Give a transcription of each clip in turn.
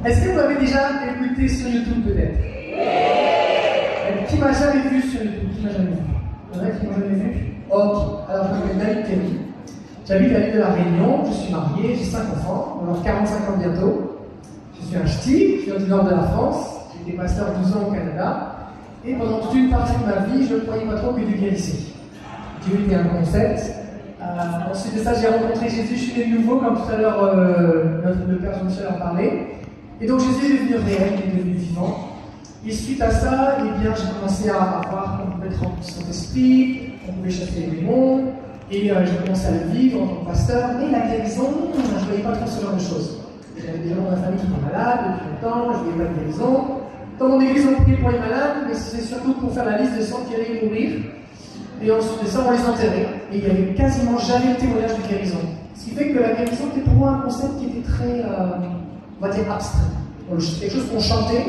Est-ce que vous avez déjà écouté sur YouTube peut-être? Qui m'a jamais vu sur YouTube? Qui m'a jamais vu? Il y en a qui m'ont jamais vu? Ok. Alors je m'appelle David Kelly. J'habite à l'île de la Réunion, je suis marié, j'ai 5 enfants, on a 45 ans bientôt. Je suis un ch'ti, je viens du nord de la France, j'ai été pasteur 12 ans au Canada. Et pendant toute une partie de ma vie, je ne croyais pas trop que Dieu guérissait. Dieu était un concept. Ensuite de ça, j'ai rencontré Jésus, je suis né de nouveau, comme tout à l'heure le Père Jean-Michel en parlait. Et donc Jésus est devenu réel, il est devenu vivant. Et suite à ça, eh bien, j'ai commencé à voir qu'on pouvait être rempli de Saint-Esprit, qu'on pouvait chasser les démons, et j'ai commencé à le vivre en tant que pasteur. Mais la guérison, je ne voyais pas trop ce genre de choses. J'avais des gens dans ma famille qui étaient malades depuis longtemps, je ne voyais pas de guérison. Dans mon église, on priait pour les malades, mais c'est surtout pour faire la liste de ceux qui allaient mourir. Et ensuite de ça, on les enterrait. Et il n'y avait quasiment jamais de témoignage de guérison. Ce qui fait que la guérison était pour moi un concept qui était très, on va dire, abstrait. C'est quelque chose qu'on chantait,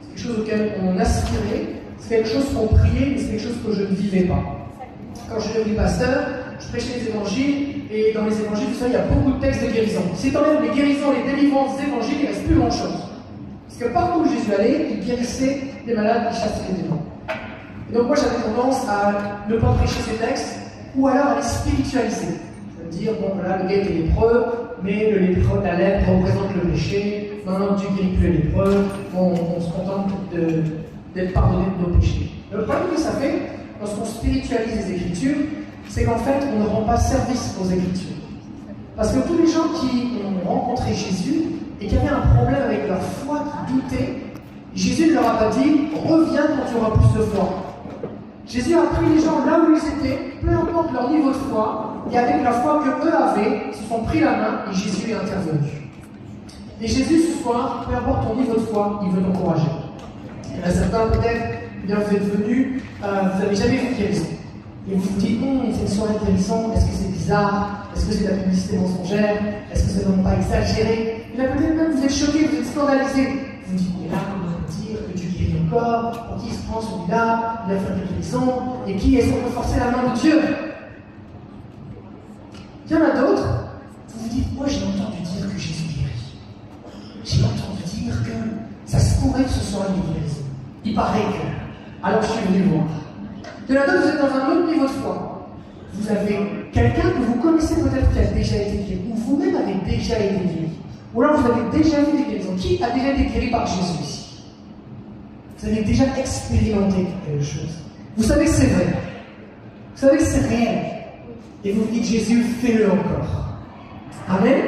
c'est quelque chose auquel on aspirait, c'est quelque chose qu'on priait, mais c'est quelque chose que je ne vivais pas. Quand je suis devenu pasteur, je prêchais les évangiles, et dans les évangiles, vous savez, il y a beaucoup de textes de guérison. Si quand même les guérisons, les délivrances des évangiles, il ne reste plus grand-chose. Parce que partout où Jésus allait, il guérissait les malades, il chassait les démons. Et donc moi j'avais tendance à ne pas prêcher ces textes, ou alors à les spiritualiser. C'est-à-dire, bon voilà, le gars était lépreux, mais la lèpre représente le péché, maintenant Dieu guérit plus les lépreux, on se contente d'être pardonné de nos péchés. Le problème que ça fait, lorsqu'on spiritualise les Écritures, c'est qu'en fait on ne rend pas service aux Écritures. Parce que tous les gens qui ont rencontré Jésus, et qui avaient un problème avec leur foi, qui doutaient, Jésus ne leur a pas dit « Reviens quand tu auras plus de foi ». Jésus a pris les gens là où ils étaient, peu importe leur niveau de foi, et avec la foi que eux avaient, ils se sont pris la main et Jésus est intervenu. Et Jésus, ce soir, peu importe ton niveau de foi, il veut t'encourager. Il y en a certains, peut-être, bien vous êtes venus, vous n'avez jamais vu de guérison. Et vous vous dites, c'est une soirée de guérison, est-ce que c'est bizarre? Est-ce que c'est de la publicité mensongère? Est-ce que c'est vraiment pas exagéré? Et là, peut-être même vous êtes choqué, vous êtes scandalisé. Vous vous dites, mais là, comment on peut dire que Dieu guérit encore? Pour qui il se prend celui-là? Il a fait des guérisons? Et qui est-ce qu'on peut forcer la main de Dieu? Il y en a d'autres, vous vous dites, moi j'ai entendu dire que Jésus guérit. J'ai entendu dire que ça se pourrait que ce soit une guérison. Il paraît que. Alors je suis venu voir. Il y en a d'autres, vous êtes dans un autre niveau de foi. Vous avez quelqu'un que vous connaissez peut-être qui a déjà été guéri, ou vous-même avez déjà été guéri. Ou alors vous avez déjà vu des guérisons. Qui a déjà été guéri par Jésus ici? Vous avez déjà expérimenté quelque chose. Vous savez que c'est vrai. Vous savez que c'est réel. Et vous vous dites, Jésus, fais-le encore. Amen.